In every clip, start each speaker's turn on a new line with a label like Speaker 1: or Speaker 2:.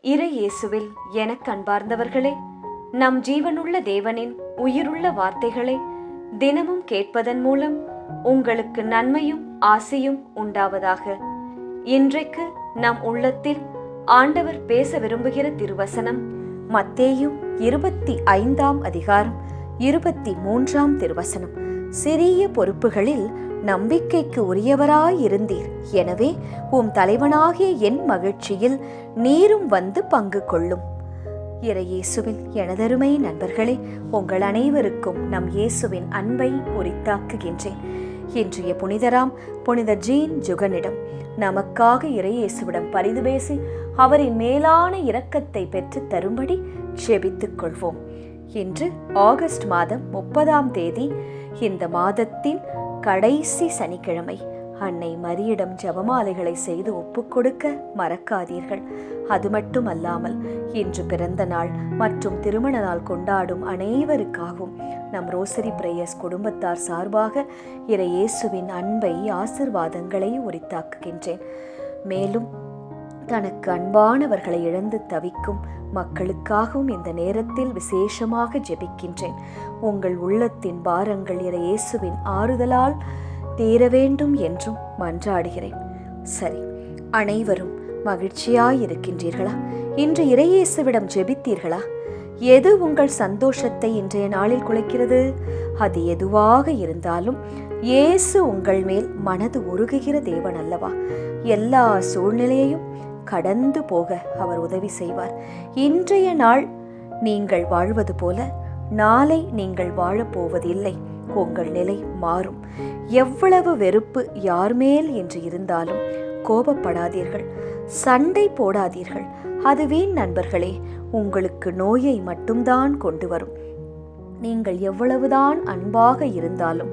Speaker 1: இறை இயேசுவில் எனக் அன்பார்ந்தவர்களே, நம் ஜீவனுள்ள தேவனின் உயிருள்ள வார்த்தைகளை தினமும் கேட்பதன் மூலம் உங்களுக்கு நன்மையும் ஆசையும் உண்டாவதாக. இன்றைக்கு நம் உள்ளத்தில் ஆண்டவர் பேச விரும்புகிற திருவசனம் மத்தேயு 25ஆம் அதிகாரம் 23ஆம் திருவசனம். சிறிய பொறுப்புகளில் நம்பிக்கைக்கு உரியவராயிருந்தீர், எனவே உம் தலைவனாகிய என் மகிழ்ச்சியில் நீரும் வந்து பங்கு கொள்ளும். இறை இயேசுவில் எனதருமை நண்பர்களே, உங்கள் அனைவருக்கும் நம் இயேசுவின் அன்பை உரித்தாக்குகின்றேன். இன்றைய புனிதராம் புனித ஜீன் ஜுகனிடம் நமக்காக இறை இயேசுவிடம் பரிந்து பேசி அவரின் மேலான இரக்கத்தை பெற்று தரும்படி ஜெபித்துக் கொள்வோம். இன்று ஆகஸ்ட் மாதம் 30ஆம் தேதி, இந்த மாதத்தின் கடைசி சனிக்கிழமை. அன்னை மரியிடம் ஜெபமாலைகளை செய்து ஒப்புக்கொடுக்க மறக்காதீர்கள். அது மட்டுமல்லாமல் இன்று பிறந்த நாள் மற்றும் திருமண நாள் கொண்டாடும் அனைவருக்காகவும் நம் ரோசரி பிரேயர்ஸ் குடும்பத்தார் சார்பாக இறை இயேசுவின் அன்பை ஆசிர்வாதங்களை உரித்தாக்குகின்றேன். மேலும் தனக்கு அன்பானவர்களை இழந்து தவிக்கும் மக்களுக்காகவும் இந்த நேரத்தில் விசேஷமாக ஜெபிக்கின்றேன். உங்கள் உள்ளத்தின் பாரங்கள் இறை இயேசுவின் ஆறுதலால் தீர வேண்டும் என்றும் மன்றாடுகிறேன். சரி, அனைவரும் மகிழ்ச்சியாயிருக்கின்றீர்களா? இன்று இறை இயேசுவிடம் ஜெபித்தீர்களா? எது உங்கள் சந்தோஷத்தை இன்றைய நாளில் குலைக்கிறது? அது எதுவாக இருந்தாலும் இயேசு உங்கள் மேல் மனது உருகுகிற தேவன் அல்லவா? எல்லா சூழ்நிலையையும் கடந்து போக அவர் உதவி செய்வார். இன்றைய நாள் நீங்கள் வாழ்வது போல நாளை நீங்கள் வாழப்போவதில்லை. உங்கள் நிலை மாறும். எவ்வளவு வெறுப்பு யார் மேல் என்று இருந்தாலும் கோபப்படாதீர்கள், சண்டை போடாதீர்கள். அது வீண் நண்பர்களே, உங்களுக்கு நோயை மட்டும்தான் கொண்டு வரும். நீங்கள் எவ்வளவுதான் அன்பாக இருந்தாலும்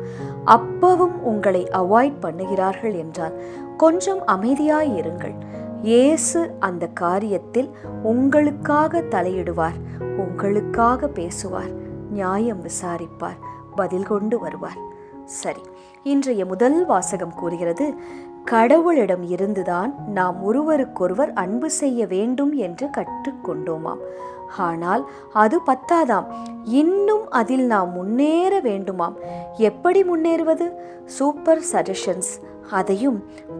Speaker 1: அப்பவும் உங்களை அவாய்ட் பண்ணுகிறார்கள் என்றால் கொஞ்சம் அமைதியாயிருங்கள். இயேசு அந்த காரியத்தில் உங்களுக்காக தலையிடுவார், உங்களுக்காக பேசுவார், நியாயம் விசாரிப்பார், பதில் கொண்டு வருவார். சரி, இன்றைய முதல் வாசகம் கூறுகிறது, கடவுளிடம் இருந்துதான் நாம் ஒருவருக்கொருவர் அன்பு செய்ய வேண்டும் என்று கற்றுக்கொண்டோமாம். ஆனால் அது பத்தாதாம், இன்னும் அதில் நாம் முன்னேற வேண்டுமாம். எப்படி முன்னேறுவது? சூப்பர் சஜஷன்ஸ், அதையும்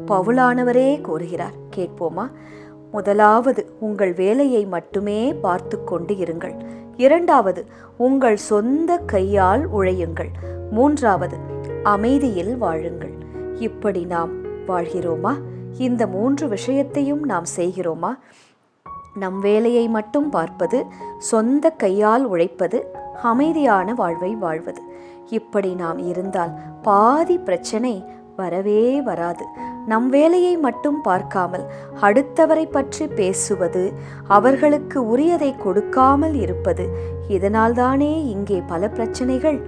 Speaker 1: பவுலானவரே கூறுகிறார். கேட்போமா? முதலாவது, உங்கள் வேலையை மட்டுமே பார்த்து கொண்டு இருங்கள். இரண்டாவது, உங்கள் சொந்த கையால் உழையுங்கள். மூன்றாவது, அமைதியில் வாழுங்கள். இப்படி நாம் வாழ்கிறோமா? இந்த 3 விஷயத்தையும் நாம் செய்கிறோமா? நம் வேலையை மட்டும் பார்ப்பது, சொந்த கையால் உழைப்பது, அமைதியான வாழ்வை வாழ்வது. இப்படி நாம் இருந்தால் பாதி பிரச்சனை வரவே வராது. நம் வேலையை மட்டும் பார்க்காமல் அடுத்தவரை பற்றி பேசுவது, அவர்களுக்கு உரியதை கொடுக்காமல் இருப்பது, இதனால்தானே இங்கே பல பிரச்சனைகள்.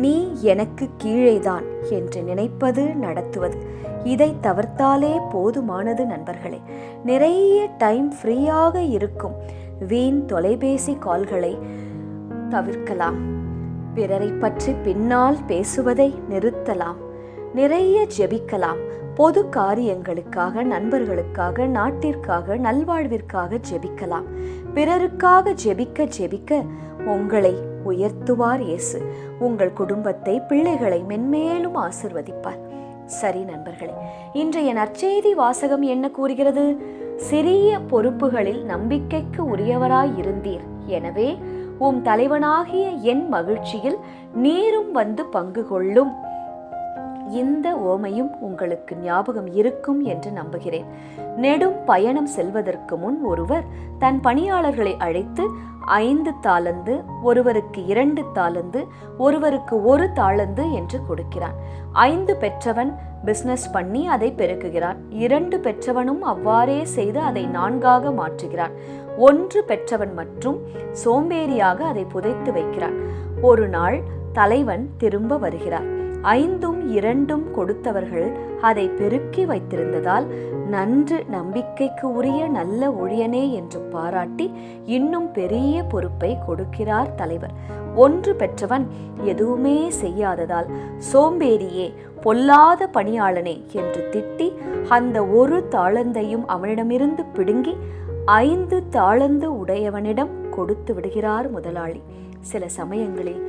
Speaker 1: நீ எனக்கு கீழேதான் என்று நினைப்பது, நடத்துவது, இதை தவிர்த்தாலே போதுமானது நண்பர்களே. நிறைய டைம் ஃப்ரீயாக இருக்கும். வீண் தொலைபேசி கால்களை தவிர்க்கலாம். பிறரை பற்றி பின்னால் பேசுவதை நிறுத்தலாம். நிறைய ஜெபிக்கலாம். பொது காரியங்களுக்காக, நண்பர்களுக்காக, நாட்டிற்காக, நல்வாழ்விற்காக ஜெபிக்கலாம். பிறருக்காக ஜெபிக்க ஜெபிக்க உங்களை உயர்த்துவார் இயேசு. உங்கள் குடும்பத்தை, பிள்ளைகளை மென்மேலும் ஆசிர்வதிப்பார். சரி நண்பர்களே, இன்றைய நற்செய்தி வாசகம் என்ன கூறுகிறது? சிறிய பொறுப்புகளில் நம்பிக்கைக்கு உரியவராயிருந்தீர், எனவே உம் தலைவனாகிய என் மகிழ்ச்சியில் நீரும் வந்து பங்கு கொள்ளும். இந்த ஓமையும் உங்களுக்கு ஞாபகம் இருக்கும் என்று நம்புகிறேன். நெடும் பயணம் செல்வதற்கு முன் ஒருவர் தன் பணியாளர்களை அழைத்து 5 தாலந்து, ஒருவருக்கு 2 தாலந்து, ஒருவருக்கு 1 தாலந்து என்று கொடுக்கிறான். 5 பெற்றவன் பிசினஸ் பண்ணி அதை பெருக்குகிறான். 2 பெற்றவனும் அவ்வாறே செய்து அதை 4ஆக மாற்றுகிறான். 1 பெற்றவன் மற்றும் சோம்பேறியாக அதை புதைத்து வைக்கிறான். ஒரு நாள் தலைவன் திரும்ப வருகிறார். 5ம் 2ம் கொடுத்தவர்கள் அதை பெருக்கி வைத்திருந்ததால் நன்று, நம்பிக்கைக்கு உரிய நல்ல ஊழியனே என்று பாராட்டி இன்னும் பெரிய பொறுப்பை கொடுக்கிறார் தலைவர். 1 பெற்றவன் எதுவுமே செய்யாததால் சோம்பேறியே, பொல்லாத பணியாளனே என்று திட்டி அந்த 1 தாளந்தையும் அவனிடமிருந்து பிடுங்கி 5 தாளந்து உடையவனிடம் கொடுத்து விடுகிறார் முதலாளி. சில சமயங்களில்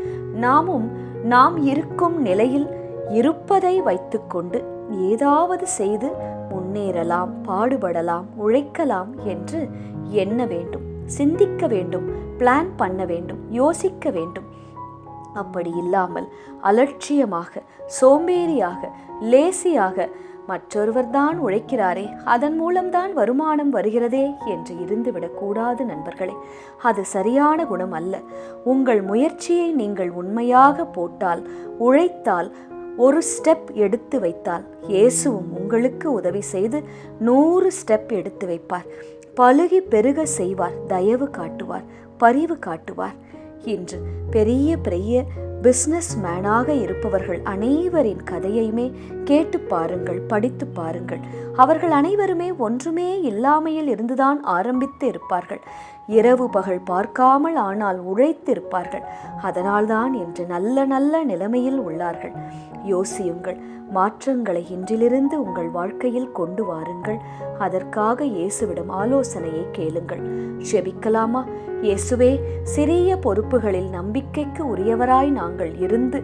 Speaker 1: நாம் இருக்கும் நிலையில் இருப்பதை வைத்துக்கொண்டு ஏதாவது செய்து முன்னேறலாம், பாடுபடலாம், உழைக்கலாம் என்று எண்ண வேண்டும், சிந்திக்க வேண்டும், பிளான் பண்ண வேண்டும், யோசிக்க வேண்டும். அப்படி இல்லாமல் அலட்சியமாக, சோம்பேறியாக, லேசியாக மற்றொருவர் தான் உழைக்கிறாரே, அதன் மூலம்தான் வருமானம் வருகிறதே என்று இருந்துவிடக்கூடாது நண்பர்களே. அது சரியான குணம் அல்ல. உங்கள் முயற்சியை நீங்கள் உண்மையாக போட்டால், உழைத்தால், ஒரு ஸ்டெப் எடுத்து வைத்தால், இயேசுவும் உங்களுக்கு உதவி செய்து 100 ஸ்டெப் எடுத்து வைப்பார். பலுகி பெருக செய்வார், தயவு காட்டுவார், பரிவு காட்டுவார். இன்று பெரிய பெரிய பிஸ்னஸ் மேனாக இருப்பவர்கள் அனைவரின் கதையுமே கேட்டு பாருங்கள், படித்து பாருங்கள். அவர்கள் அனைவருமே ஒன்றுமே இல்லாமையில் இருந்துதான் ஆரம்பித்து இருப்பார்கள். இரவு பகல் பார்க்காமல் ஆனால் உழைத்து இருப்பார்கள். அதனால்தான் இன்று நல்ல நல்ல நிலைமையில் உள்ளார்கள். யோசியுங்கள், மாற்றங்களை இன்றிலிருந்து உங்கள் வாழ்க்கையில் கொண்டு வாருங்கள். அதற்காக இயேசுவிடம் ஆலோசனையை கேளுங்கள். ஜெபிக்கலாமா? இயேசுவே, சிறிய பொறுப்புகளில் நம்பிக்கைக்கு உரியவராய் நாங்கள் இருந்து,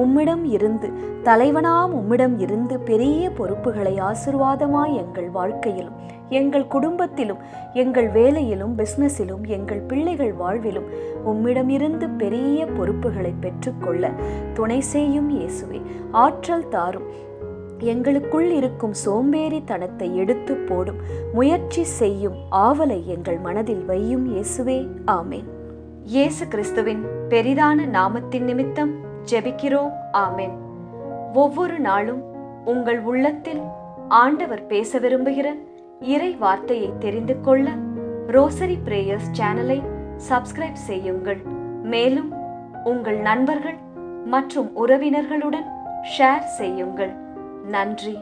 Speaker 1: உம்மிடம் இருந்து, தலைவனாம் உம்மிடம் இருந்து பெரிய பொறுப்புகளை ஆசீர்வாதமாய் எங்கள் வாழ்க்கையிலும், எங்கள் குடும்பத்திலும், எங்கள் வேலையிலும், பிசினஸிலும், எங்கள் பிள்ளைகள் வாழ்விலும் உம்மிடமிருந்து பெரிய பொறுப்புகளை பெற்றுக்கொள்ள துணை செய்யும் இயேசுவே. ஆற்றல் தாரும். எங்களுக்குள் இருக்கும் சோம்பேறித்தனத்தை எடுத்து போடும் முயற்சி செய்யும் ஆவலை எங்கள் மனதில் வையும் இயேசுவே. ஆமேன். இயேசு கிறிஸ்துவின் பெரிதான நாமத்தின் நிமித்தம் ஜெபிக்கிறோம். ஆமேன். ஒவ்வொரு நாளும் உங்கள் உள்ளத்தில் ஆண்டவர் பேச விரும்புகிற இறை வார்த்தையை தெரிந்து கொள்ள ரோசரி பிரேயர்ஸ் சேனலை சப்ஸ்கிரைப் செய்யுங்கள். மேலும் உங்கள் நண்பர்கள் மற்றும் உறவினர்களுடன் ஷேர் செய்யுங்கள். நன்றி.